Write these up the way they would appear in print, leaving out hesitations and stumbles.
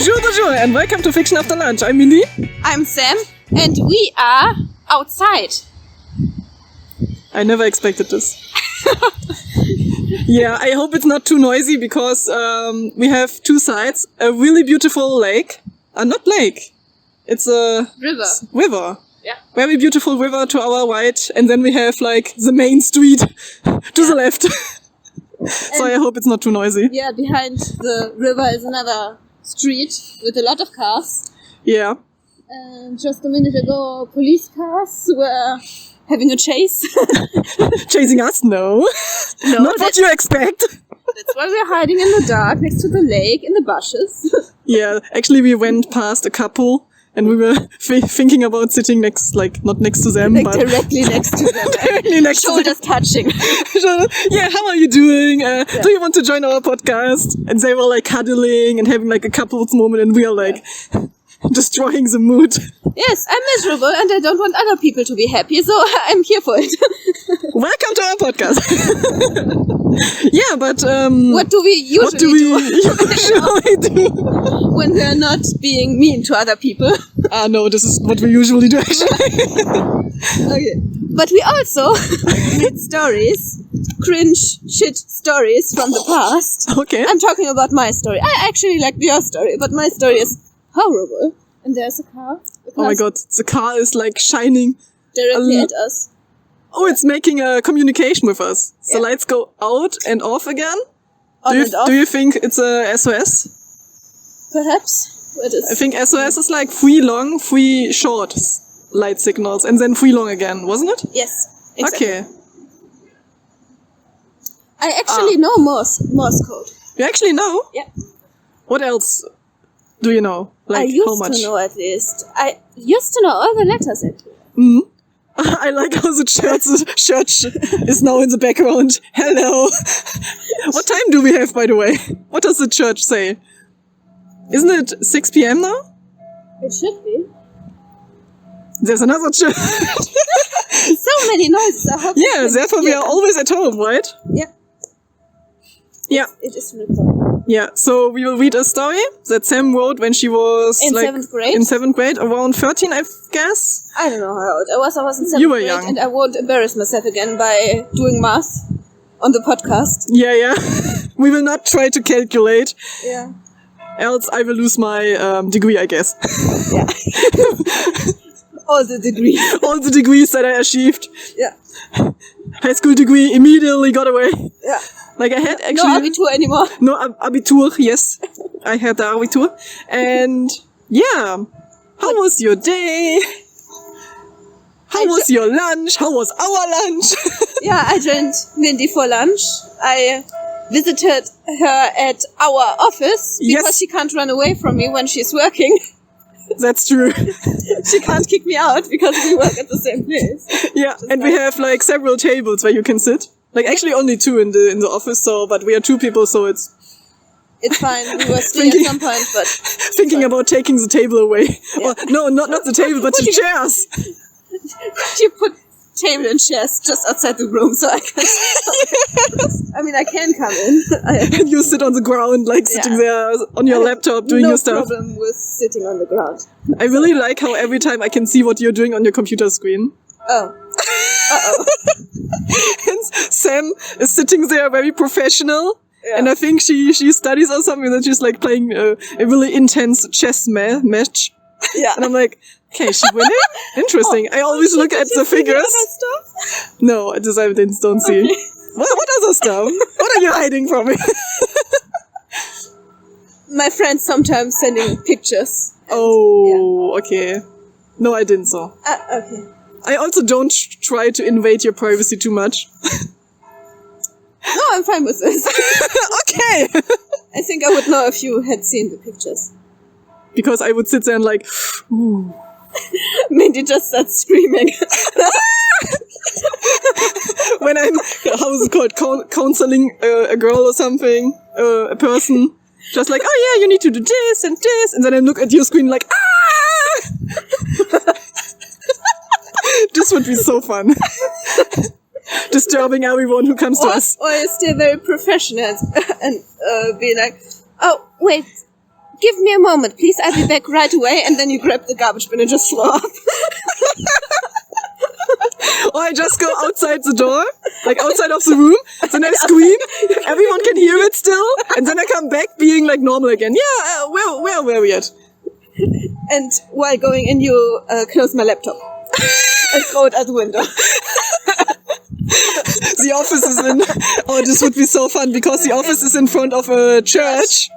Bonjour, and welcome to Fiction After Lunch. I'm Mindy. I'm Sam, and we are outside. I never expected this. Yeah, I hope it's not too noisy because we have two sides. A really beautiful lake. Not lake. It's a... River. Yeah. Very beautiful river to our right. And then we have like the main street to the left. So I hope it's not too noisy. Yeah, behind the river is another street with a lot of cars. Yeah. And just a minute ago, police cars were having a chase. Chasing us? No. Not what you expect. That's why we're hiding in the dark next to the lake in the bushes. Yeah, actually we went past a couple and we were thinking about sitting next, like, not next to them, like but... directly next to them. Directly next Shoulders to them. touching. Yeah, how are you doing? Do you want to join our podcast? And they were like cuddling and having like a couples moment and we are like... destroying the mood. Yes, I'm miserable and I don't want other people to be happy, so I'm here for it. Welcome to our podcast. Yeah, but what do we usually do when we're not being mean to other people? No, this is what we usually do actually. Okay. But we also read stories, cringe shit stories from the past. Okay. I'm talking about my story. I actually like your story, but my story is horrible. And there's a car. Oh my god, the car is like shining directly at us. Oh, it's making a communication with us. The lights go out and off again. Do you think it's a SOS? Perhaps. It is. I think SOS is like 3 long, 3 short light signals, and then 3 long again, wasn't it? Yes. Exactly. Okay. I actually know Morse code. You actually know? Yeah. What else do you know? Like, I used how much? to know at least. I used to know all the letters at least. Mm-hmm. I like how the church is now in the background. Hello. What time do we have, by the way? What does the church say? Isn't it 6 p.m. now? It should be. There's another church. So many noises. I hope therefore we are always at home, right? Yeah. Yeah. It is recorded. Yeah, so we will read a story that Sam wrote when she was in 7th grade. In 7th grade, around 13, I guess. I don't know how old I was. I was in 7th you were grade, young. And I won't embarrass myself again by doing math on the podcast. Yeah. We will not try to calculate. Yeah. Else I will lose my degree, I guess. Yeah. All the degrees. All the degrees that I achieved. Yeah. High school degree immediately got away. Yeah. Like I had actually... No Abitur anymore. No Abitur, yes. I had the Abitur. And yeah. How was your day? How was your lunch? How was our lunch? Yeah, I joined Mindy for lunch. I visited her at our office because she can't run away from me when she's working. That's true. She can't kick me out because we work at the same place. Yeah, and we have like several tables where you can sit. Like actually only 2 in the office, but we are 2 people, so it's fine. We were 3 at some point, but thinking about taking the table away. Yeah. Or, no, not the table, but the chairs. She put table and chairs just outside the room, so I can. I mean, I can come in. And you sit on the ground, like sitting there on your laptop doing your stuff. No problem with sitting on the ground. I really like how every time I can see what you're doing on your computer screen. Oh. Uh-oh. And Sam is sitting there very professional. Yeah. And I think she studies or something that she's like playing a really intense chess match. Yeah. And I'm like, okay, she winning? Interesting. I always look at the figures. Stuff? No, I don't see. Okay. What other stuff? What are you hiding from me? My friends sometimes sending pictures. Okay. No, I didn't so. Okay. I also don't try to invade your privacy too much. No, I'm fine with this. Okay. I think I would know if you had seen the pictures. Because I would sit there and like, ooh. Mindy just starts screaming. When I'm, how is it called, counseling a girl or something, a person, just like, oh yeah, you need to do this, and then I look at your screen like, ah! This would be so fun. Disturbing everyone who comes to us. Or you're still very professional and be like, oh, wait, give me a moment, please. I'll be back right away. And then you grab the garbage bin and just throw up. Or I just go outside the door, like outside of the room, then I scream, everyone can hear it still, and then I come back being like normal again. Yeah, where were we at? And while going in, you close my laptop and throw it out the window. The office is in... Oh, this would be so fun, because the office is in front of a church.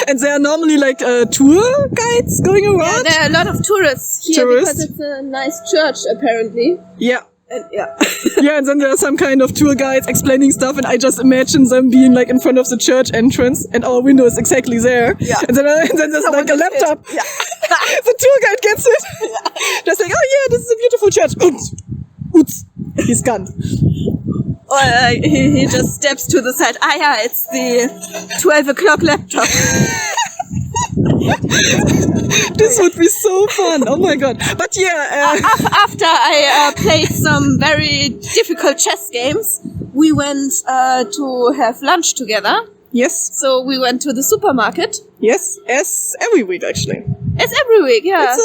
And there are normally like tour guides going around. Yeah, there are a lot of tourists here because it's a nice church, apparently. Yeah. And, yeah. Yeah, and then there are some kind of tour guides explaining stuff, and I just imagine them being like in front of the church entrance, and our window is exactly there. Yeah. And then there's like a laptop. Yeah. The tour guide gets it. Yeah. Just like, oh yeah, this is a beautiful church. Oops. He's gone. Or he just steps to the side. Ah, yeah, it's the 12 o'clock laptop. This would be so fun. Oh my god. But yeah. After I played some very difficult chess games, we went to have lunch together. Yes. So we went to the supermarket. Yes, as every week actually. As every week, yeah. It's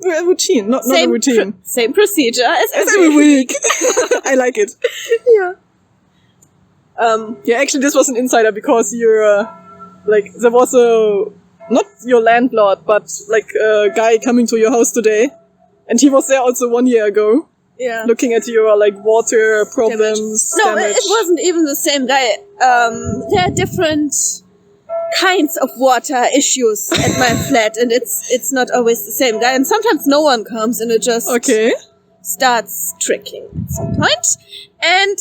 a routine, not a routine. Same procedure as every week. I like it. Yeah. Yeah, actually this was an insider because you're, like, there was not your landlord, but like a guy coming to your house today. And he was there also 1 year ago. Yeah. Looking at your, like, water problems. No, it wasn't even the same guy. There are different kinds of water issues at my flat, and it's not always the same guy. And sometimes no one comes, and it just starts tricking at some point. And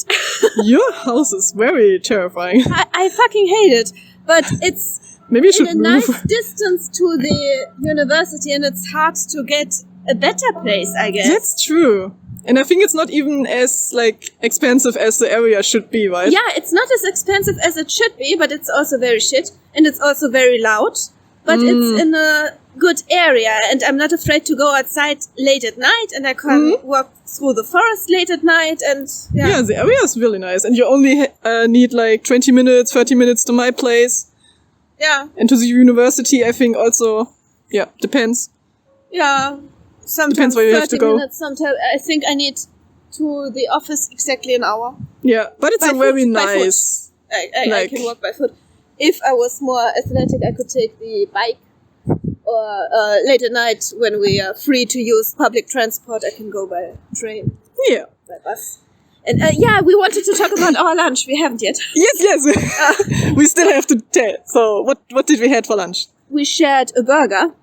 your house is very terrifying. I fucking hate it, but it's maybe you should in a nice distance to the university, and it's hard to get a better place, I guess. That's true. And I think it's not even as, like, expensive as the area should be, right? Yeah, it's not as expensive as it should be, but it's also very shit. And it's also very loud. But it's in a good area, and I'm not afraid to go outside late at night, and I can walk through the forest late at night, and yeah, the area is really nice. And you only need, like, 20 minutes, 30 minutes to my place. Yeah. And to the university, I think also, yeah, depends. Yeah. Sometimes depends where you have to go. Minutes, sometimes I think I need to the office exactly an hour. Yeah, but it's very nice. I can walk by foot. If I was more athletic, I could take the bike. Or late at night, when we are free to use public transport, I can go by train. Yeah. By bus. And we wanted to talk about our lunch. We haven't yet. Yes. We still have to tell. So, what did we have for lunch? We shared a burger.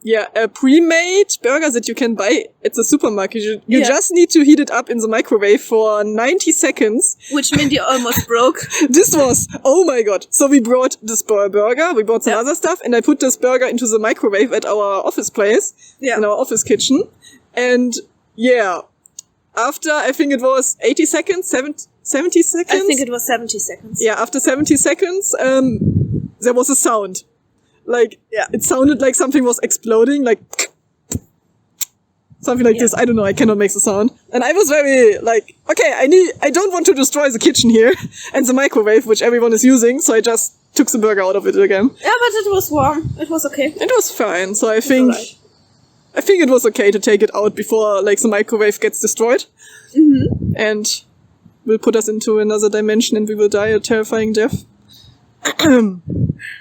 Yeah, a pre-made burger that you can buy at the supermarket. You just need to heat it up in the microwave for 90 seconds. Which Mindy almost broke. This was, oh my god. So we brought this burger, we brought some other stuff, and I put this burger into the microwave at our office place, in our office kitchen. And yeah, after, I think it was 80 seconds, 70 seconds? I think it was 70 seconds. Yeah, after 70 seconds, there was a sound. Like, it sounded like something was exploding, like, something like this. I don't know, I cannot make the sound. And I was very, like, okay, I don't want to destroy the kitchen here, and the microwave, which everyone is using, so I just took the burger out of it again. Yeah, but it was warm. It was okay. It was fine, so I think it was okay to take it out before, like, the microwave gets destroyed. Mm-hmm. And will put us into another dimension, and we will die a terrifying death.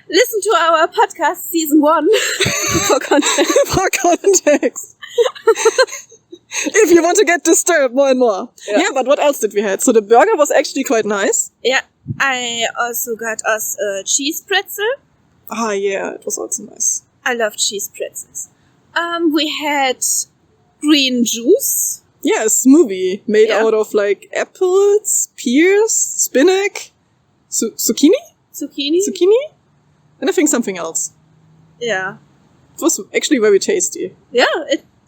Listen to our podcast, season 1, for context. For context. If you want to get disturbed more and more. Yeah, but what else did we have? So the burger was actually quite nice. Yeah, I also got us a cheese pretzel. Ah, yeah, it was also nice. I love cheese pretzels. We had green juice. Yeah, a smoothie made out of, like, apples, pears, spinach, zucchini? Zucchini? And I think something else. Yeah. It was actually very tasty. Yeah,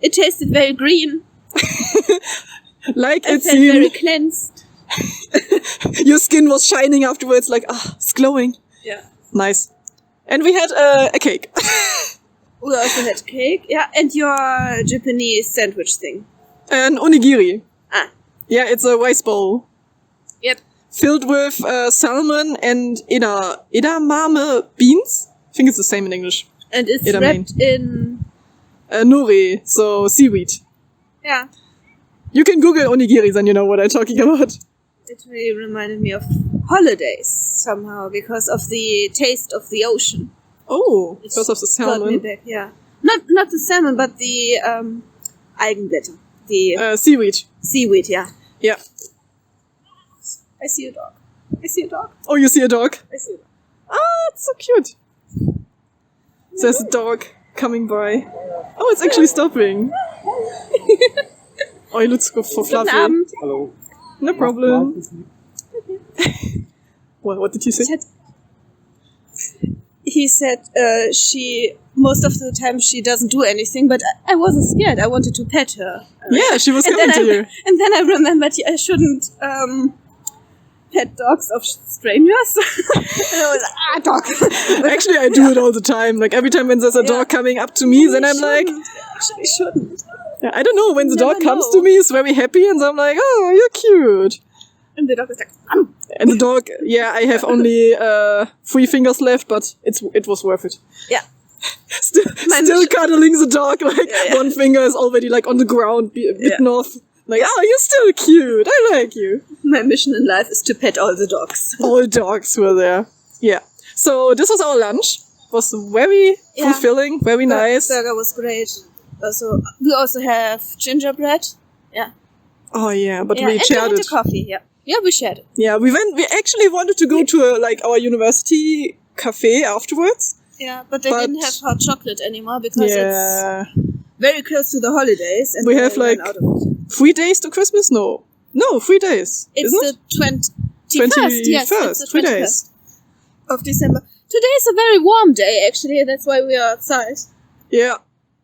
it tasted very green. Like it felt very cleansed. Your skin was shining afterwards, like, it's glowing. Yeah. Nice. And we had a cake. We also had cake. Yeah, and your Japanese sandwich thing. An onigiri. Ah. Yeah, it's a rice bowl. Yep. Filled with salmon and edamame beans. I think it's the same in English. And it's wrapped in... nori, so seaweed. Yeah. You can Google onigiri, then you know what I'm talking about. It really reminded me of holidays somehow because of the taste of the ocean. Oh, because of the salmon. Got me back, yeah. Not the salmon, but the Algenblätter. The seaweed. Seaweed, yeah. Yeah. I see a dog. Oh, you see a dog? I see a dog. Ah, it's so cute. There's a dog coming by. Oh, it's actually stopping. Oh, he looks for Fluffy. Guten Abend. Hello. No problem. What did you say? He said most of the time she doesn't do anything, but I wasn't scared. I wanted to pet her. Yeah, she was coming to you. And then I remembered I shouldn't pet dogs of strangers. And I was like, dog. Actually, I do it all the time. Like every time when there's a dog coming up to me, then I'm like... Actually, shouldn't. Yeah, I don't know, when the dog comes to me, he's very happy, and I'm like, oh, you're cute. And the dog is like, And the dog, yeah, I have only 3 fingers left, but it was worth it. Yeah. Still cuddling the dog, like one finger is already like on the ground, bitten off. Like, oh, you're still cute. I like you. My mission in life is to pet all the dogs. All dogs were there. Yeah. So this was our lunch. It was very fulfilling, very nice. The burger was great. We also have gingerbread. Yeah. Oh yeah, but we shared it. And coffee. Yeah. Yeah, we shared it. Yeah, we actually wanted to go to our university cafe afterwards. Yeah, but they didn't have hot chocolate anymore because it's very close to the holidays. And we have like 3 days to Christmas? No, 3 days. It's isn't the 21st. 21st. Yes, it's the 3 days of December. Today is a very warm day, actually. That's why we are outside. Yeah.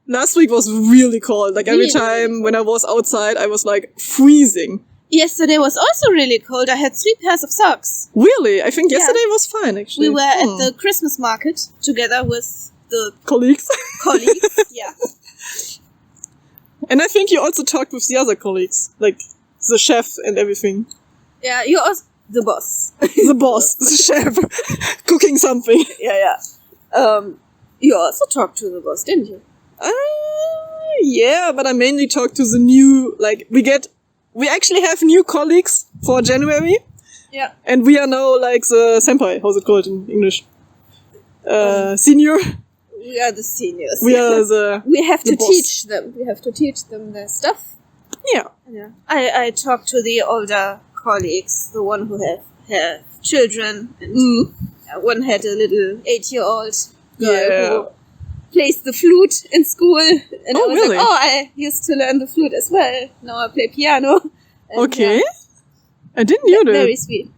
Last week was really cold. Like every time when I was outside, I was like freezing. Yesterday was also really cold. I had 3 pairs of socks. Really? I think yesterday was fine, actually. We were at the Christmas market together with the colleagues. Yeah. And I think you also talked with the other colleagues, like the chef and everything. Yeah, you also... The boss. The boss, the chef, cooking something. Yeah. You also talked to the boss, didn't you? Yeah, but I mainly talked to the new, we actually have new colleagues for January. Yeah. And we are now like the senpai, how's it called in English? Senior. We are the seniors. We are the We have to boss. teach them. We have to teach them their stuff. Yeah. I talked to the older colleagues, the one who have children, and one had a little 8-year-old girl who plays the flute in school, and I was really? like, I used to learn the flute as well. Now I play piano. And okay. I didn't know that. Very sweet.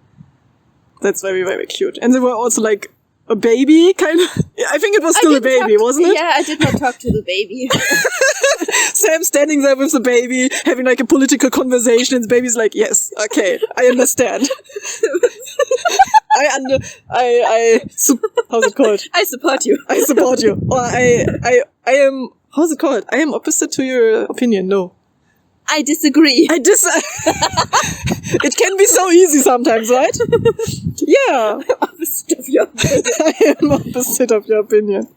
That's very, very cute. And they were also like a baby, kind of. I think it was still a baby, wasn't it? Yeah, I did not talk to the baby. Sam standing there with the baby, having like a political conversation, and the baby's like, yes, okay, I understand. How's it called? I support you. I support you. Or I am, how's it called? I am opposite to your opinion. No. I disagree. It can be so easy sometimes, right? Yeah. Opposite of your opinion. I am opposite of your opinion.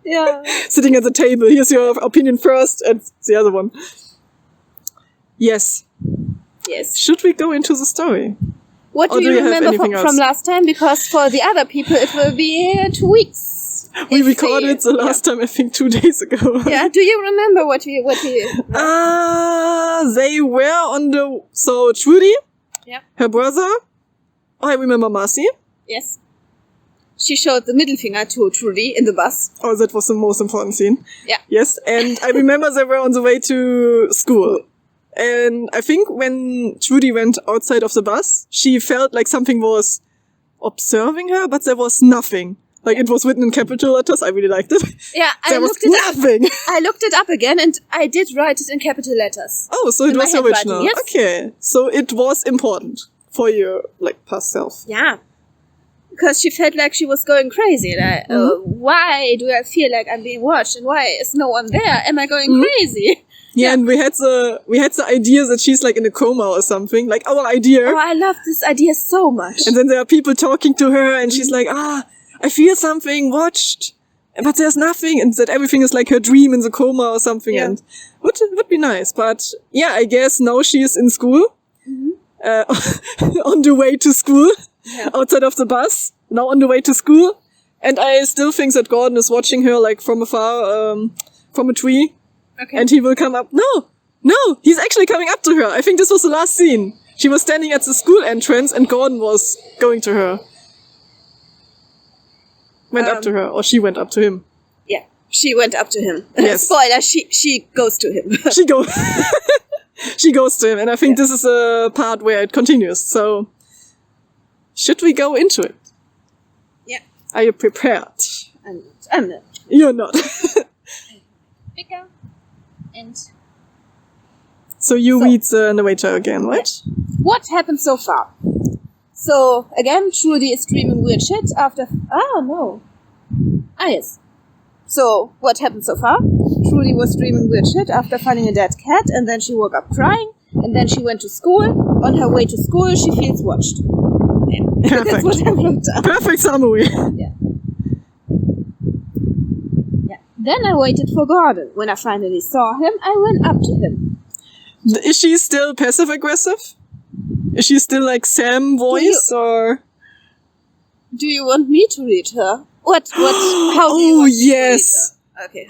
Yeah. Sitting at the table, here's your opinion first, and the other one. Yes. Should we go into the story? What do you remember from last time? Because for the other people, it will be 2 weeks. We recorded the last time, I think, 2 days ago. Yeah. Do you remember what we? They were on the... So, Trudy, her brother, I remember Marcy. Yes. She showed the middle finger to Trudy in the bus. Oh, that was the most important scene. Yeah. Yes, and I remember they were on the way to school. And I think when Trudy went outside of the bus, she felt like something was observing her, but there was nothing. Like, it was written in capital letters. I really liked it. Yeah, I looked it nothing. I looked it up again, and I did write it in capital letters. Oh, so it was original. Yes. Okay, so it was important for your, past self. Yeah. Because she felt like she was going crazy. Like, why do I feel like I'm being watched? And why is no one there? Am I going crazy? Yeah, and we had the idea that she's like in a coma or something. Like our idea. Oh, I love this idea so much. And then there are people talking to her, and she's like, I feel something watched. but there's nothing, and that everything is like her dream in the coma or something, and would be nice. But yeah, I guess now she is in school, on the way to school, outside of the bus, now on the way to school, and I still think that Gordon is watching her like from afar, from a tree, and he will come up. No, he's actually coming up to her. I think this was the last scene. She was standing at the school entrance, and Gordon was going to her. Went up to her, or she went up to him. Yeah, she went up to him. Yes. Spoiler, she goes to him. She goes to him, and I think this is a part where it continues. So, should we go into it? Yeah. Are you prepared? I'm not. You're not. Bigger and... So you read the narrator again, right? What happened so far? So, again, Trudy is dreaming weird shit after... yes. So, what happened so far? Trudy was dreaming weird shit after finding a dead cat, and then she woke up crying, and then she went to school. On her way to school, she feels watched. Yeah. Perfect. That's what I wrote down. Perfect summary. Yeah. Then I waited for Gordon. When I finally saw him, I went up to him. Is she still passive-aggressive? Is she still like Sam voice, or...? Do you want me to read her? How do you want me to read her? Okay,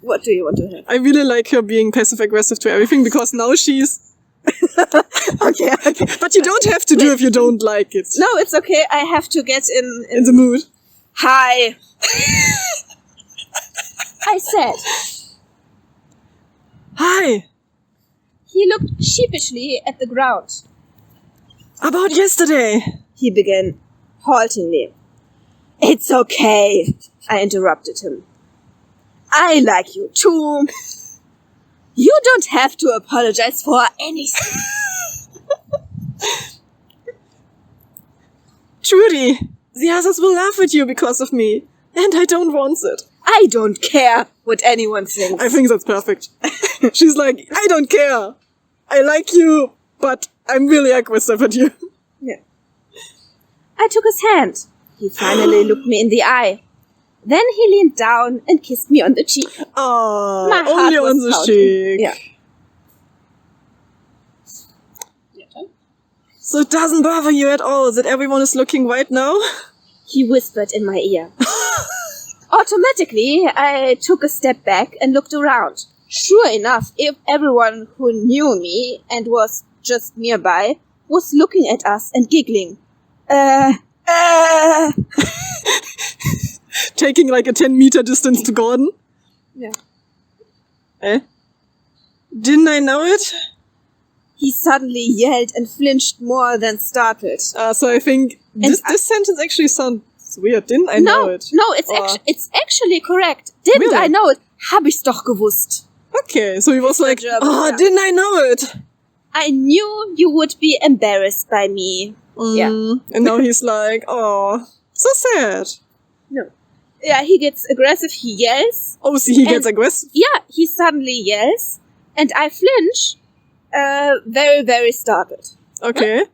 what do you want to have? I really like her being passive-aggressive to everything, because now she's... okay. But you don't have to do if you don't like it. No, it's okay. I have to get in the mood. Hi. I said. Hi. He looked sheepishly at the ground. About yesterday. He began haltingly. It's okay, I interrupted him. I like you too. You don't have to apologize for anything. Trudy, the others will laugh at you because of me, and I don't want it. I don't care what anyone thinks. I think that's perfect. She's like, I don't care. I like you, but I'm really aggressive at you. Yeah. I took his hand. He finally looked me in the eye. Then he leaned down and kissed me on the cheek. Oh, only on the cheek. Yeah. So it doesn't bother you at all that everyone is looking right now? He whispered in my ear. Automatically, I took a step back and looked around. Sure enough, if everyone who knew me and was just nearby was looking at us and giggling. Taking like a 10-meter distance to Gordon? Yeah. Didn't I know it? He suddenly yelled and flinched more than startled. So I think this sentence actually sounds weird. Didn't I know it? No, it's actually correct. Didn't I know it? Hab ich's doch gewusst. Okay, so he was like, German, didn't I know it? I knew you would be embarrassed by me. Yeah. And now he's like, oh, so sad. No. Yeah, he gets aggressive, he yells. Oh, see, he gets aggressive? Yeah, he suddenly yells, and I flinch, very, very startled. Okay.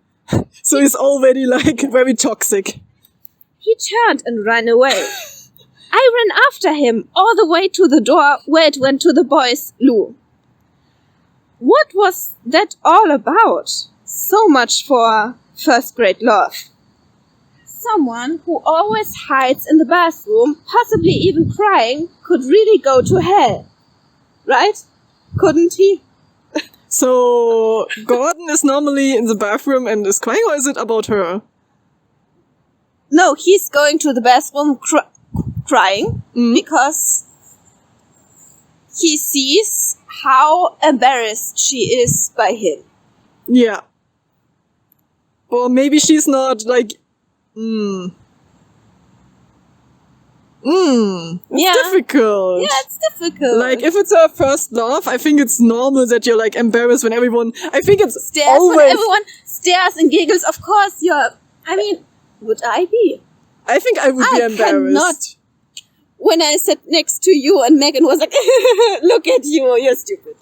So he's already like very toxic. He turned and ran away. I ran after him all the way to the door where it went to the boys' loo. What was that all about? So much for first grade love. Someone who always hides in the bathroom, possibly even crying, could really go to hell. Right? Couldn't he? So, Gordon is normally in the bathroom and is crying, or is it about her? No, he's going to the bathroom crying because he sees how embarrassed she is by him. Yeah. Or maybe she's not like... It's difficult. Yeah, it's difficult. Like, if it's her first love, I think it's normal that you're, like, embarrassed when everyone... I think it's stares always... when everyone stares and giggles, of course you're... I mean, would I be? I think I would be embarrassed. When I sat next to you and Megan was like, look at you, you're stupid.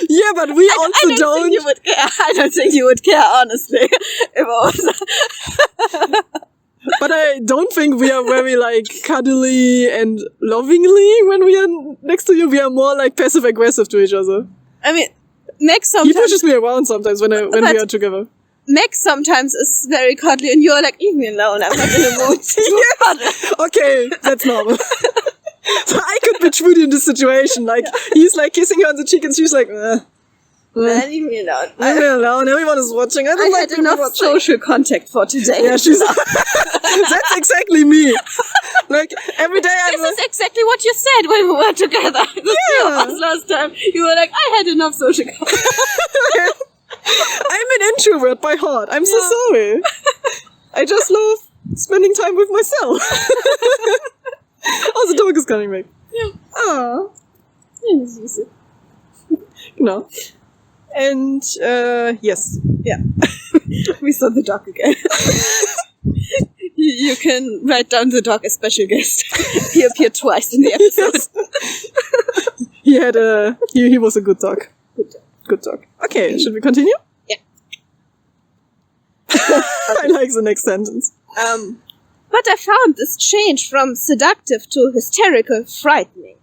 Yeah, but we also don't... I don't think you would care, honestly. If I was... But I don't think we are very, like, cuddly and lovingly when we are next to you. We are more, like, passive-aggressive to each other. I mean, Max sometimes... He pushes me around sometimes when we are together. Max sometimes is very cuddly and you're like, leave me alone, I'm not in the mood to cuddle. Okay, that's normal. So I could be Trudy in this situation. Like, he's like kissing her on the cheek and she's like, leave me alone. Leave me alone. Everyone is watching. I had enough social contact for today. Yeah, she's... That's exactly me. Like, every day This is exactly what you said when we were together. The last time. You were like, I had enough social contact. I'm an introvert by heart. I'm so sorry. I just love spending time with myself. Oh, the dog is coming back. Yeah. Oh. No. And, yes. Yeah. We saw the dog again. You can write down the dog as special guest. He appeared twice in the episode. Yes. He was a good dog. Good dog. Okay, should we continue? Yeah. I like the next sentence. But I found this change from seductive to hysterical frightening.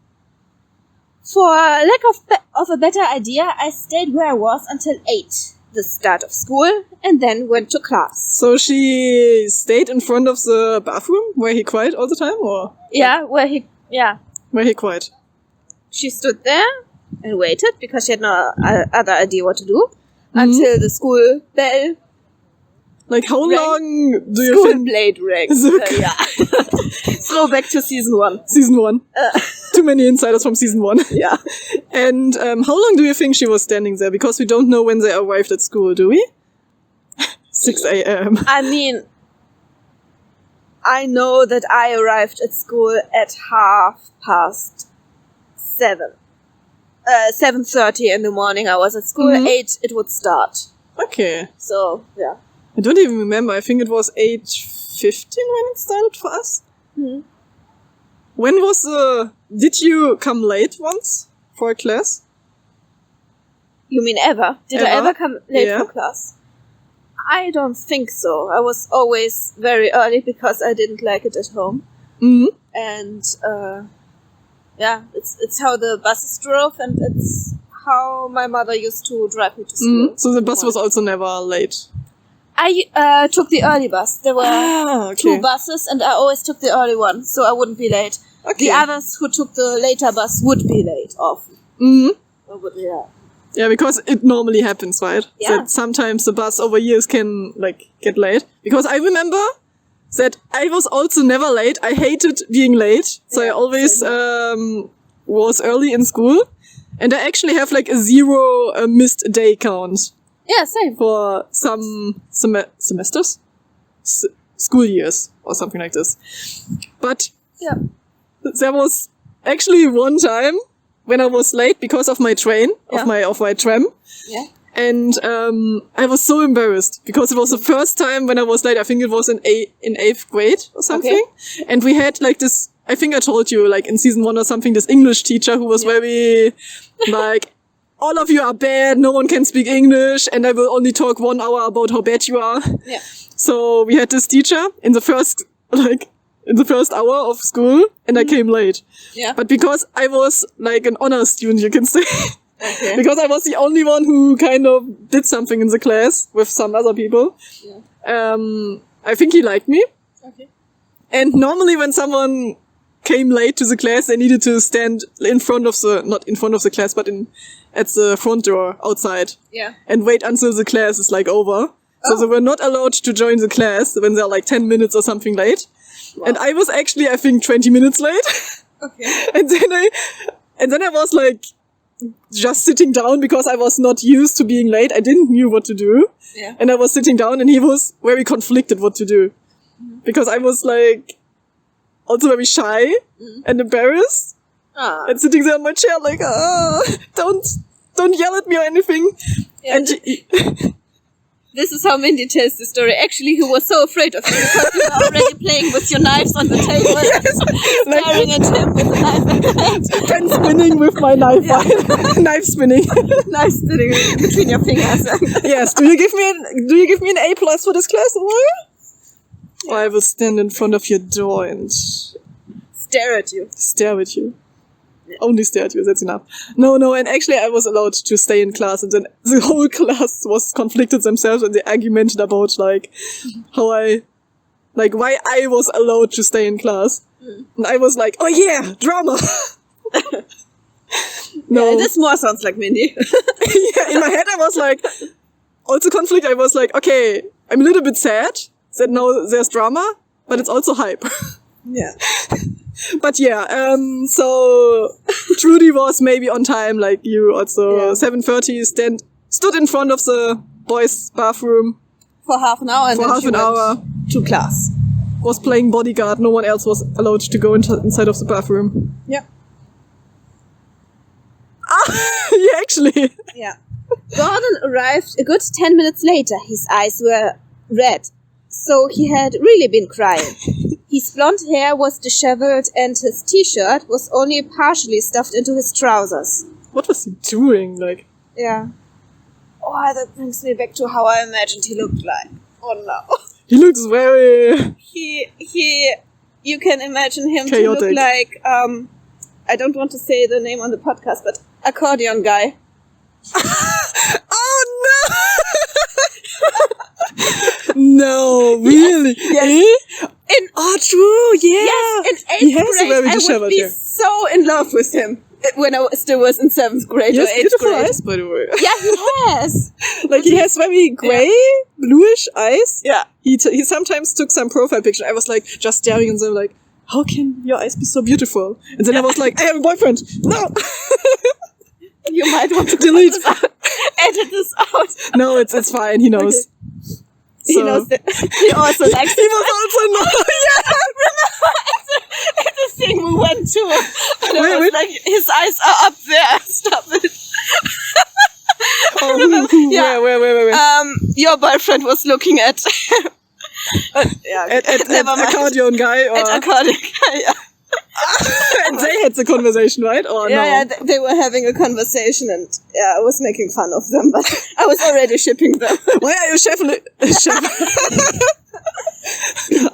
For lack of a better idea, I stayed where I was until 8, the start of school, and then went to class. So she stayed in front of the bathroom where he cried all the time, or? Yeah, where he cried. She stood there and waited because she had no other idea what to do until the school bell. Like, how long do you School think? blade rang. Yeah. Throwback to season 1. Season 1. Too many insiders from season 1. Yeah. And how long do you think she was standing there? Because we don't know when they arrived at school, do we? 6 a.m. I mean, I know that I arrived at school at 7:30. 7:30 in the morning I was at school. 8 it would start. Okay. So, yeah. I don't even remember. I think it was 8:15 when it started for us. Mm-hmm. When was did you come late once for a class? You mean ever? Did I ever come late for class? I don't think so. I was always very early because I didn't like it at home. Mm-hmm. And, it's how the buses drove and it's how my mother used to drive me to school. Mm-hmm. So the bus was also never late? I took the early bus. There were 2 buses and I always took the early one, so I wouldn't be late. Okay. The others who took the later bus would be late often. Mm-hmm. Yeah, because it normally happens, right? Yeah. That sometimes the bus over years can, like, get late. Because I remember that I was also never late. I hated being late. So I always was early in school. And I actually have, like, a 0 missed day count. Yeah, same. For some semesters? School years or something like this. But there was actually one time when I was late because of my train, of my tram. Yeah. And I was so embarrassed because it was the first time when I was late. I think it was in 8th grade or something. Okay. And we had like this, I think I told you, like in season 1 or something, this English teacher who was very like, all of you are bad, no one can speak English, and I will only talk 1 hour about how bad you are. Yeah. So we had this teacher in the first hour of school, and I came late. Yeah. But because I was like an honor student, you can say. Okay. Because I was the only one who kind of did something in the class with some other people. Yeah. I think he liked me. Okay. And normally when someone came late to the class, they needed to stand in front of not in front of the class, but at the front door outside. Yeah. And wait until the class is like over. So they were not allowed to join the class when they're like 10 minutes or something late. Wow. And I was actually, I think, 20 minutes late. Okay. and then I was like just sitting down because I was not used to being late. I didn't knew what to do. Yeah. And I was sitting down and he was very conflicted what to do. Mm-hmm. Because I was like also very shy and embarrassed. And sitting there on my chair like, don't yell at me or anything. Yeah, and this is how Mindy tells the story. Actually, he was so afraid of you because you were already playing with your knives on the table, staring at him with a knife in hand. And spinning with my knife. Knife spinning. Knife spinning between your fingers. Yes. Do you give me an A+ for this class tomorrow? or I will stand in front of your door and stare at you. Yeah. Only stare at you, that's enough. No, and actually I was allowed to stay in class, and then the whole class was conflicted themselves, and they argumented about, like, why I was allowed to stay in class. And I was like, oh yeah, drama! No. Yeah, this more sounds like Mindy. Yeah, in my head I was like, also conflict, I was like, okay, I'm a little bit sad that now there's drama, but it's also hype. Yeah. But yeah, so Trudy was maybe on time, like you also. 7:30 stood in front of the boys' bathroom. For half an hour. And for half an hour. To class. Was playing bodyguard. No one else was allowed to go inside of the bathroom. Yeah. Yeah, actually. Yeah. Gordon arrived a good 10 minutes later. His eyes were red, so he had really been crying. His blonde hair was disheveled and his t-shirt was only partially stuffed into his trousers. What was he doing? Like? Yeah. Oh, that brings me back to how I imagined he looked like. Oh no. He looks very... You can imagine him chaotic. to look like, I don't want to say the name on the podcast, but accordion guy. Oh no! No, really? Yes. True, yeah. Yes, in 8th he has grade, a very I would be so in love with him when I still was in 7th grade or 8th grade. He has beautiful eyes, by the way. Yeah, he has. Like, he has very grey, bluish eyes. Yeah. He sometimes took some profile picture. I was like, just staring at them like, how can your eyes be so beautiful? And then I was like, I have a boyfriend. No! You might want to delete. Edit this out. No, it's fine. He knows. Okay. So. He knows that. He also likes. He was also not. Yeah, remember at the thing we went to, and I was like, his eyes are up there. Stop it. Where? Your boyfriend was looking at. At accordion guy. Or? At accordion guy. Yeah. And they had the conversation, right? Or no? Yeah, they were having a conversation, and I was making fun of them, but I was already shipping them. Why are you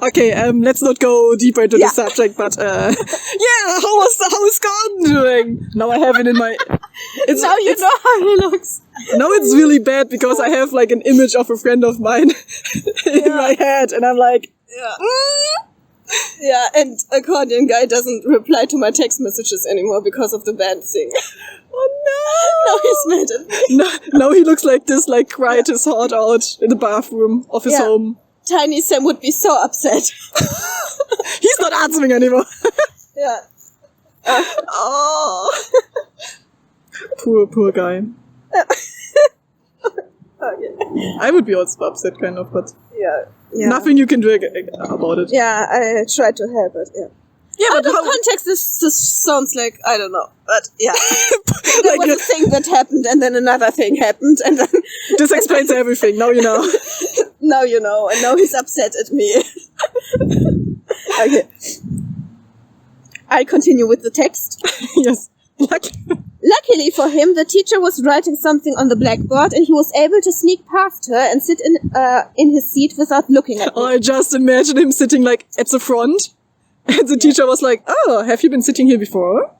Okay, let's not go deeper into the subject, but how is Gordon doing? Now I have it in my... Now you know how he looks. Now it's really bad, because I have like an image of a friend of mine in my head, and I'm like... Yeah, and accordion guy doesn't reply to my text messages anymore because of the band thing. Oh no! Now he's mad at me. Now he looks like this, like cried his heart out in the bathroom of his home. Tiny Sam would be so upset. He's not answering anymore. Yeah. Poor guy. Okay. I would be also upset, kind of, but yeah. Nothing you can do about it. Yeah, I tried to help it. Yeah, but out of context, this sounds like, I don't know, but yeah. There like was a thing that happened, and then another thing happened, and then... This explains everything, now you know. Now you know, and now he's upset at me. Okay. I continue with the text. Yes. Luckily for him, the teacher was writing something on the blackboard, and he was able to sneak past her and sit in his seat without looking at me. I just imagine him sitting like at the front, and the teacher was like, "Oh, have you been sitting here before?"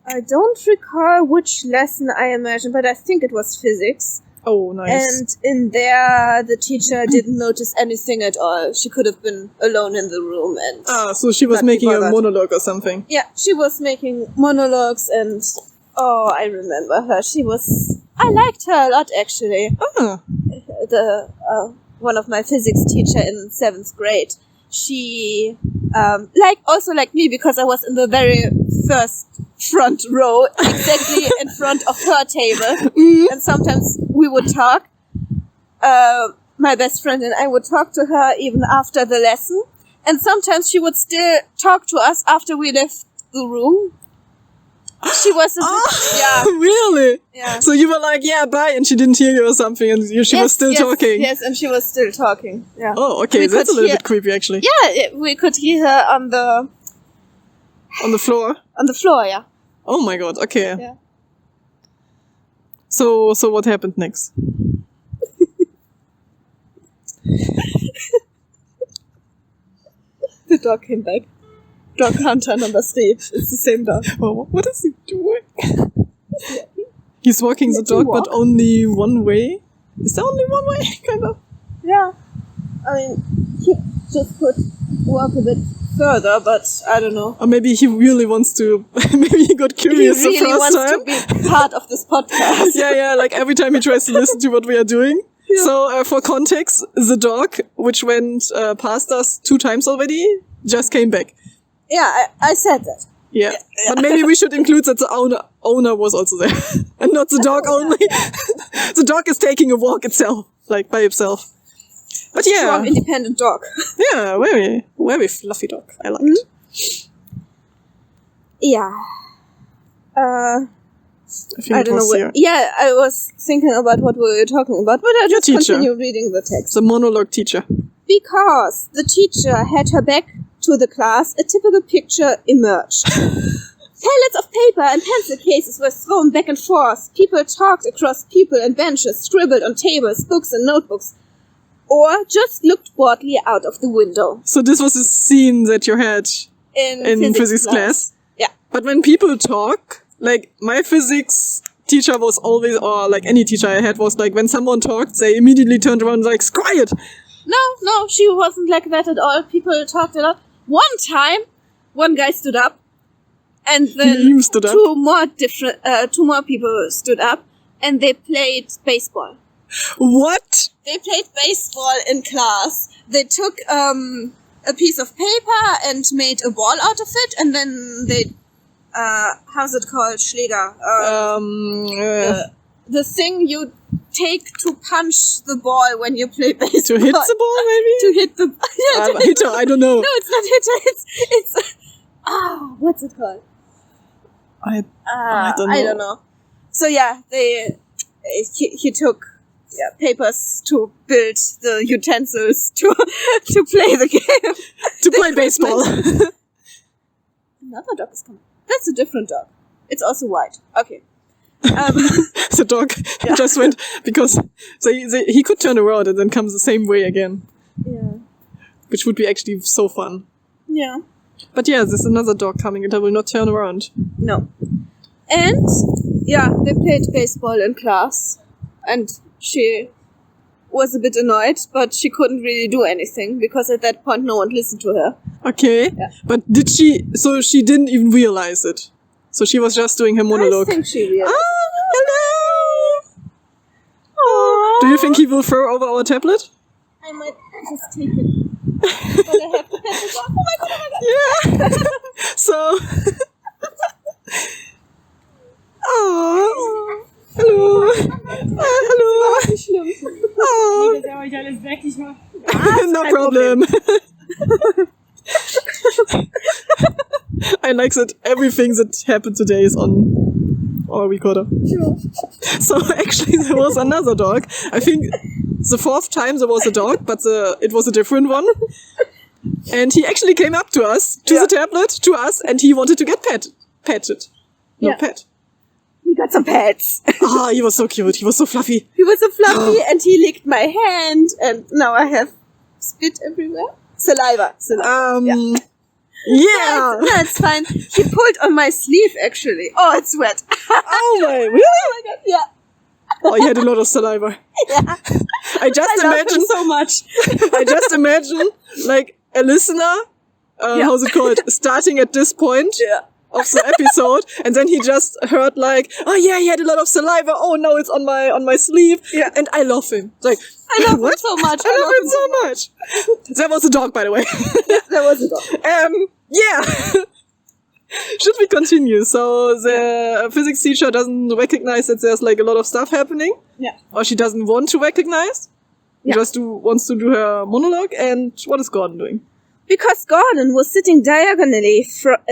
I don't recall which lesson I imagine, but I think it was physics. Oh, nice. And in there, the teacher didn't notice anything at all. She could have been alone in the room and... so she was making a monologue or something. Yeah, she was making monologues and... Oh, I remember her. I liked her a lot, actually. Oh. One of my physics teacher in 7th grade. She, like me, because I was in the very first front row, exactly in front of her table. And sometimes we would talk. My best friend and I would talk to her even after the lesson. And sometimes she would still talk to us after we left the room. She was really? Yeah. So you were like, yeah, bye, and she didn't hear you or something, and she was still talking. Yes, and she was still talking. Yeah. Oh, okay, that's a little bit creepy, actually. Yeah, we could hear her on the floor. On the floor, yeah. Oh my god. Okay. Yeah. So what happened next? dog came back. Dog hunter number 3. It's the same dog. Oh, what is he doing? He's walking the dog, but only one way? Is there only one way? Kind of. Yeah. I mean, he just could walk a bit further, but I don't know. Or maybe he really wants to... maybe he got curious the first time. He really wants to be part of this podcast. Yeah, like every time he tries to listen to what we are doing. Yeah. So, for context, the dog, which went past us 2 times already, just came back. Yeah, I said that. Yeah. But maybe we should include that the owner was also there. And not the dog only. The dog is taking a walk itself, like by itself. But yeah. Strong, independent dog. Yeah, very, very fluffy dog. I like it. Yeah. I don't know. I was thinking about what we were talking about, but I just continue reading the text. The monologue teacher. Because the teacher had her back to the class, a typical picture emerged. Pallets of paper and pencil cases were thrown back and forth. People talked across people and benches, scribbled on tables, books and notebooks, or just looked boredly out of the window. So this was a scene that you had in physics class? Yeah. But when people talk, like my physics teacher was always, or like any teacher I had was like, when someone talked, they immediately turned around and like, quiet! No, she wasn't like that at all. People talked a lot. One time, one guy stood up, and then two more people stood up, and they played baseball. What? They played baseball in class. They took a piece of paper and made a ball out of it, and then they, how's it called? Schläger. The thing you take to punch the ball when you play baseball. To hit the ball, maybe? To hit the... Yeah, hitter, I don't know. No, it's not hitter. It's what's it called? I don't know. I don't know. So yeah, he took papers to build the utensils to play the game. To play baseball. Another dog is coming. That's a different dog. It's also white. Okay. The dog just went because he could turn around and then come the same way again. Yeah. Which would be actually so fun. Yeah. But yeah, there's another dog coming and I will not turn around. No. And, yeah, they played baseball in class. And she was a bit annoyed, but she couldn't really do anything because at that point no one listened to her. Okay. Yeah. But so she didn't even realize it. So she was just doing her monologue. I think she realized. Hello! Aww. Do you think he will throw over our tablet? I might just take it. But I have to pet it off. Oh my god. Yeah. So. Oh. Hallo. Hallo. No problem. I like that everything that happened today is on our recorder. Sure. So actually there was another dog. I think the 4th time there was a dog, but it was a different one. And he actually came up to us, to the tablet, to us, and he wanted to get petted. No, pet. We got some pets. He was so cute. He was so fluffy. He was so fluffy and he licked my hand and now I have spit everywhere. Saliva. Yeah. No, it's fine. He pulled on my sleeve actually. Oh, it's wet. Oh my, really? Oh my god, yeah. Oh, he had a lot of saliva. Yeah. I love him so much. I just imagine like a listener, how's it called, starting at this point. Yeah. Of the episode, and then he just heard like, oh yeah, he had a lot of saliva. Oh no, it's on my sleeve. Yeah. And I love him. It's like, I love him so much. I love him so much. There was a dog, by the way. There was a dog. Yeah. Should we continue? So the physics teacher doesn't recognize that there's like a lot of stuff happening. Yeah. Or she doesn't want to recognize. Yeah. Just wants to do her monologue. And what is Gordon doing? Because Gordon was sitting diagonally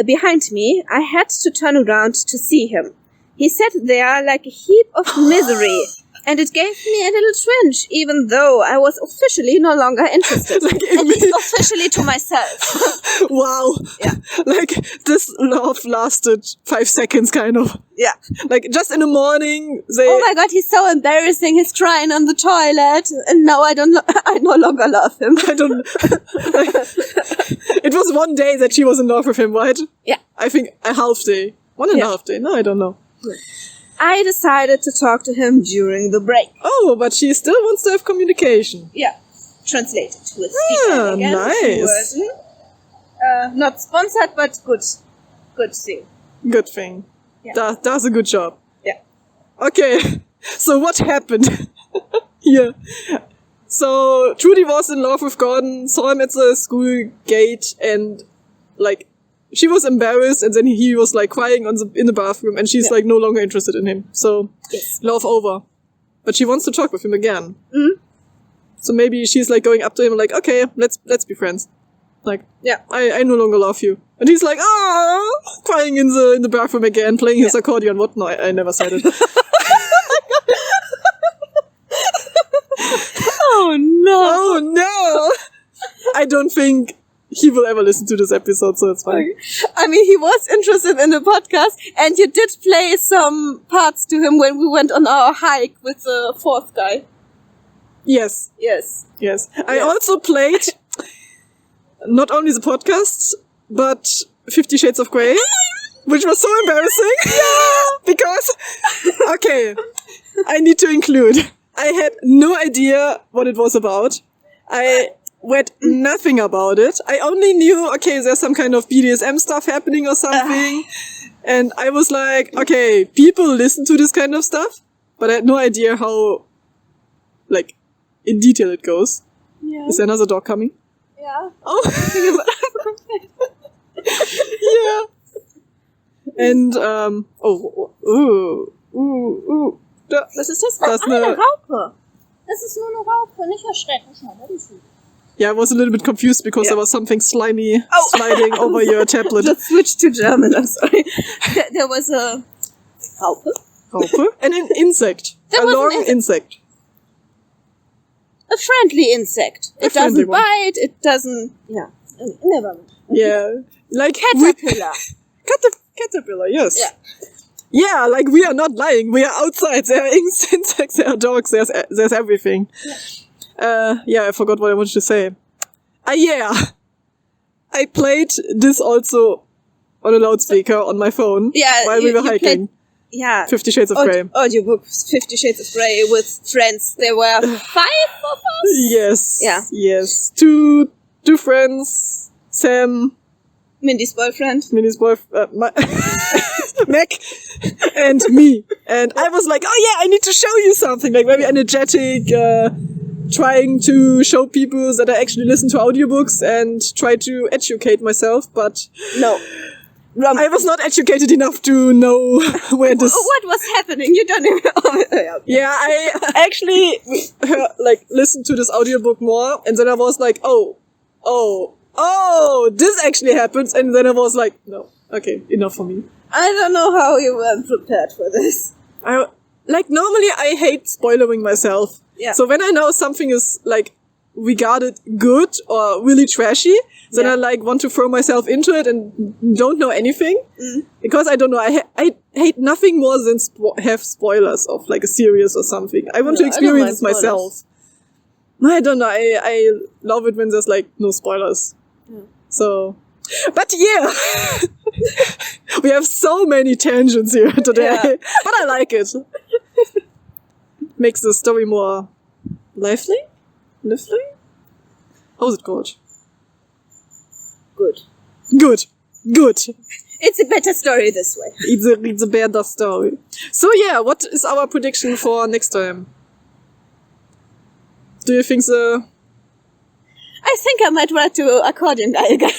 behind me, I had to turn around to see him. He sat there like a heap of misery, and it gave me a little twinge, even though I was officially no longer interested. At least officially to myself. Wow. Yeah. Like, this love lasted 5 seconds, kind of. Yeah. Like, just in the morning, oh my god, he's so embarrassing, he's crying on the toilet, and now I no longer love him. It was one day that she was in love with him, right? Yeah. I think a half day. 1.5 day. No, I don't know. I decided to talk to him during the break. Oh, but she still wants to have communication. Yeah. Translated with Stephen again. Nice. Not sponsored, but good thing. Good thing. Yeah. That's a good job. Yeah. Okay. So what happened here? So Trudy was in love with Gordon, saw him at the school gate, and like she was embarrassed, and then he was like crying in the bathroom, and she's like no longer interested in him. So love over. But she wants to talk with him again. Mm-hmm. So maybe she's like going up to him like, okay, let's be friends. Like, I no longer love you. And he's like, crying in the bathroom again, playing his accordion. What? No, I never said it. Oh no! Oh no! I don't think he will ever listen to this episode, so it's fine. I mean, he was interested in the podcast, and you did play some parts to him when we went on our hike with the fourth guy. Yes. I also played not only the podcast, but 50 Shades of Grey, which was so embarrassing. Because, okay, I need to include, I had no idea what it was about. I read nothing about it. I only knew, okay, there's some kind of BDSM stuff happening or something. And I was like, okay, people listen to this kind of stuff, but I had no idea how, like, in detail it goes. Yeah. Is there another dog coming? Yeah. Oh. Yeah. And, Was ist das? Eine Raupe. Das ist nur eine Raupe, nicht erschrecken. Yeah, I was a little bit confused because there was something slimy sliding over your tablet. Let's switch to German, I'm sorry. There was a Raupe. And an insect. A long insect. A friendly insect. It doesn't bite, it doesn't... Yeah. Never mind. Yeah. Like... Caterpillar. Caterpillar, yes. Yeah, like we are not lying. We are outside. There are insects, there are dogs, there's everything. I forgot what I wanted to say. I played this also on a loudspeaker on my phone while we were hiking. 50 Shades of Grey. Audiobook 50 Shades of Grey with friends. There were 5 of us? Yes. Yeah. Yes. Two friends. Sam. Mindy's boyfriend. Mac. And me. And I was like, I need to show you something. Like very energetic, trying to show people that I actually listen to audiobooks and try to educate myself, but... No. I was not educated enough to know where this... What was happening? You don't even... Yeah, I actually listened to this audiobook more, and then I was like, this actually happens, and then I was like, no, okay, enough for me. I don't know how you weren't prepared for this. Normally I hate spoiling myself. Yeah. So when I know something is, regarded good or really trashy, then I want to throw myself into it and don't know anything. Because I don't know, I hate nothing more than have spoilers of a series or something. I want to experience it myself. I don't know, I love it when there's no spoilers. So, but we have so many tangents here today, but I like it. Makes the story more lively? How's it called? Good. It's a better story this way. It's a better story. So what is our prediction for next time? Do you think so? I think I might write to accordion guy again.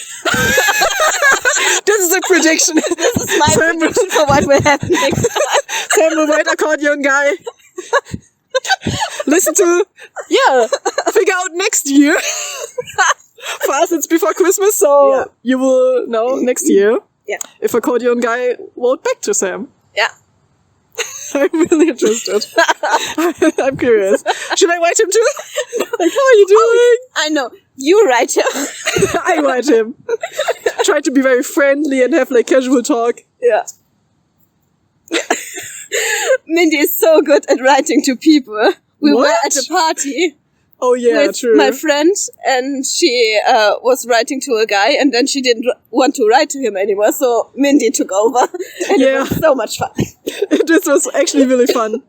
This is a prediction. This is my prediction for what will happen next time. Sam will write accordion guy. Listen to, figure out next year. For us, it's before Christmas, so you will know next year if accordion guy wrote back to Sam. Yeah. I'm really interested. I'm curious. Should I write him too? How are you doing? I know. You write him. I write him. Try to be very friendly and have casual talk. Yeah. Mindy is so good at writing to people. We were at a party Oh yeah, with true. my friend, and she was writing to a guy, and then she didn't want to write to him anymore, so Mindy took over, and it was so much fun. This was actually really fun.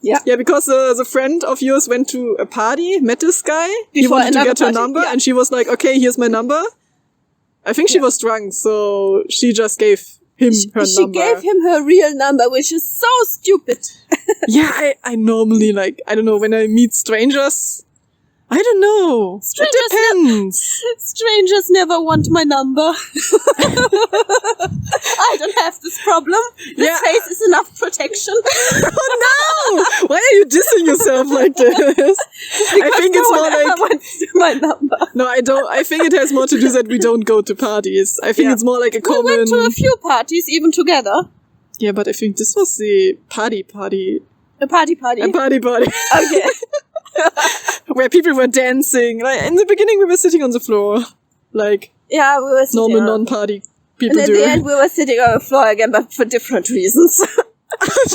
Yeah, because the friend of yours went to a party, met this guy, he wanted to get her number, and she was like, okay, here's my number. I think she was drunk, so she just gave him her number. She gave him her real number, which is so stupid. Yeah, I normally, like, I don't know, when I meet strangers, I don't know. It depends. Strangers never want my number. I don't have this problem. This face is enough protection. Oh no! Why are you dissing yourself like this? I think it's more like wants my number. No, I don't. I think it has more to do that we don't go to parties. I think it's more like a common. We went to a few parties, even together. Yeah, but I think this was the party. A party. A party. Okay. Where people were dancing. Like in the beginning, we were sitting on the floor, like we were sitting normal non-party people and do. And at the end, we were sitting on the floor again, but for different reasons.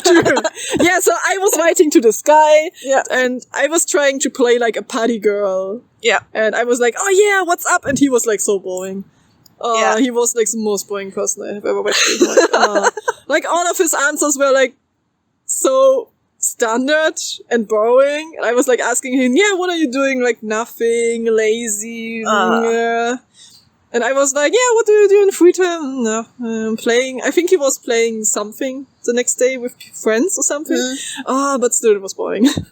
True. Yeah, so I was writing to this guy, Yeah. and I was trying to play like a party girl. Yeah. And I was like, oh yeah, what's up? And he was like so boring. He was like the most boring person I have ever met. Like all of his answers were like so standard and boring. And I was like asking him, yeah, what are you doing? Like nothing, lazy. Yeah. And I was like, yeah, what do you do in free time? No, playing. I think he was playing something the next day with friends or something. But still it was boring. Okay.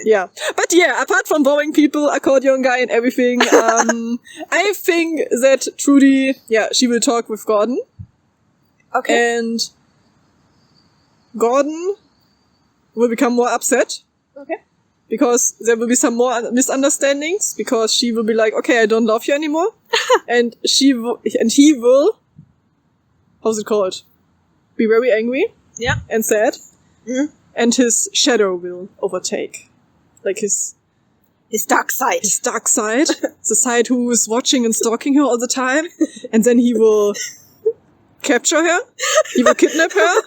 Yeah. But yeah, apart from boring people, accordion guy and everything, I think that Trudy, she will talk with Gordon. Okay. And Gordon will become more upset. Okay. Because there will be some more misunderstandings, because she will be like, okay, I don't love you anymore. and he will, how's it called? Be very angry. Yeah. And sad. And his shadow will overtake. Like his dark side. His dark side. The side who is watching and stalking her all the time. And then he will capture her. He will kidnap her.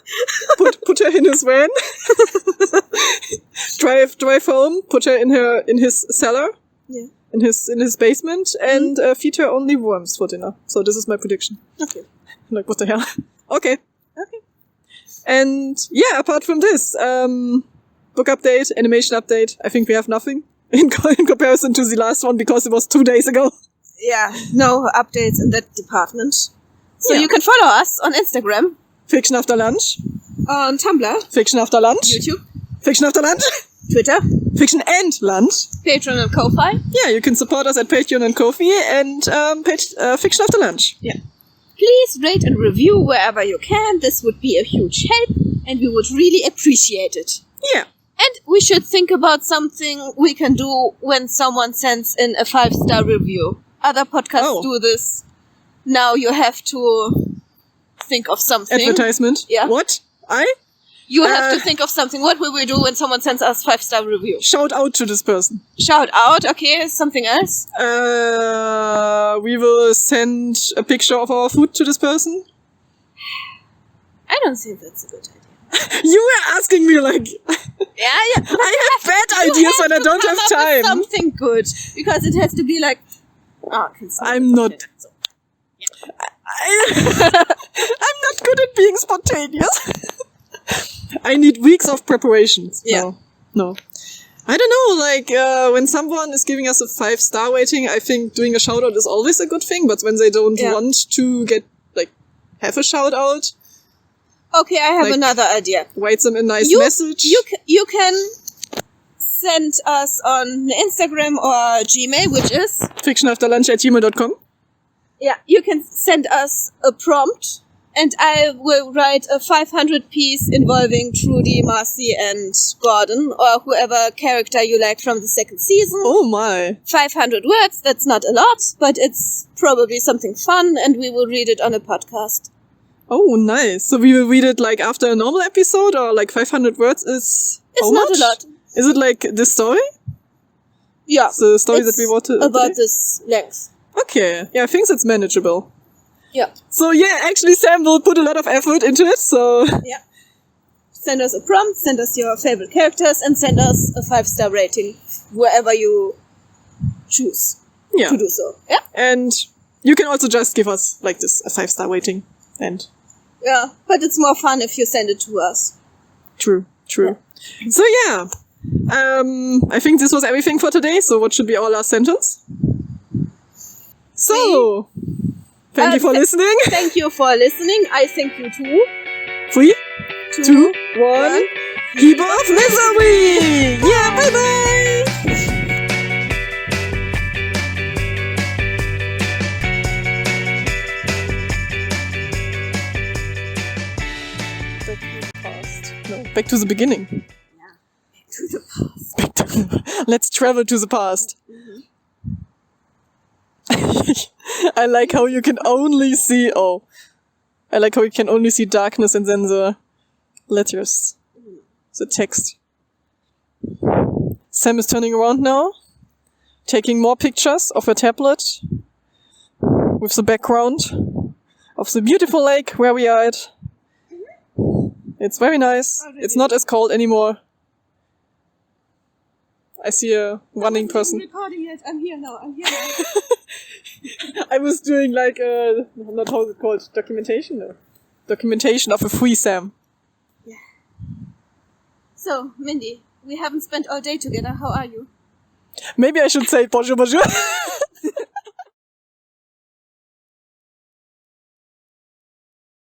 Put her in his van. drive home. Put her in his cellar. Yeah. In his basement. And feed her only worms for dinner. So this is my prediction. Okay. Like, what the hell? Okay. And yeah, apart from this, book update, animation update, I think we have nothing in comparison to the last one, because it was 2 days ago. Yeah, no updates in that department. So you can follow us on Instagram. Fiction After Lunch. On Tumblr. Fiction After Lunch. YouTube. Fiction After Lunch. Twitter. Fiction and Lunch. Patron and Ko-Fi. Yeah, you can support us at Patreon and Ko-Fi and Fiction After Lunch. Yeah. Please rate and review wherever you can. This would be a huge help, and we would really appreciate it. Yeah. And we should think about something we can do when someone sends in a 5-star review. Other podcasts do this. Now you have to think of something. Advertisement? Yeah. What? You have to think of something. What will we do when someone sends us 5-star review? Shout out to this person. Shout out, okay. Something else? We will send a picture of our food to this person. I don't think that's a good idea. You were asking me like... Yeah. I have bad ideas when I don't have time. Something good. Because it has to be like... I'm not... I'm not good at being spontaneous. I need weeks of preparations. Yeah. No. I don't know, like, when someone is giving us a 5-star rating, I think doing a shout out is always a good thing, but when they don't want to have a shout out. Okay, I have another idea. Write them a nice message. You can send us on Instagram or Gmail, which is fictionafterlunch@gmail.com. Yeah, you can send us a prompt, and I will write a 500 piece involving Trudy, Marcy, and Gordon, or whoever character you like from the second season. Oh my. 500 words, that's not a lot, but it's probably something fun, and we will read it on a podcast. Oh, nice. So we will read it like after a normal episode, or like 500 words is It's not a lot. Is it like this story? Yeah. The story that we wanted about this length. Okay. Yeah, I think that's manageable. Yeah. So yeah, actually Sam will put a lot of effort into it, so... Yeah. Send us a prompt, send us your favorite characters, and send us a 5-star rating wherever you choose to do so. Yeah. And you can also just give us like this a 5-star rating. And yeah, but it's more fun if you send it to us. True. Yeah. So yeah, I think this was everything for today. So what should be our last sentence? So, thank you for listening. Thank you for listening. I thank you too. 3, 2, 1. Keep off misery! Yeah, bye-bye! Back to the beginning. Yeah, back to the past. Let's travel to the past. I like how you can only see... I like how you can only see darkness and then the letters. The text. Sam is turning around now. Taking more pictures of her tablet. With the background of the beautiful lake where we are at. It's very nice. It's not as cold anymore. I see a running person. I'm recording it. I'm here now. I was doing like not how is it called? Documentation? No. Documentation of a free Sam. Yeah. So, Mindy, we haven't spent all day together. How are you? Maybe I should say bonjour, bonjour.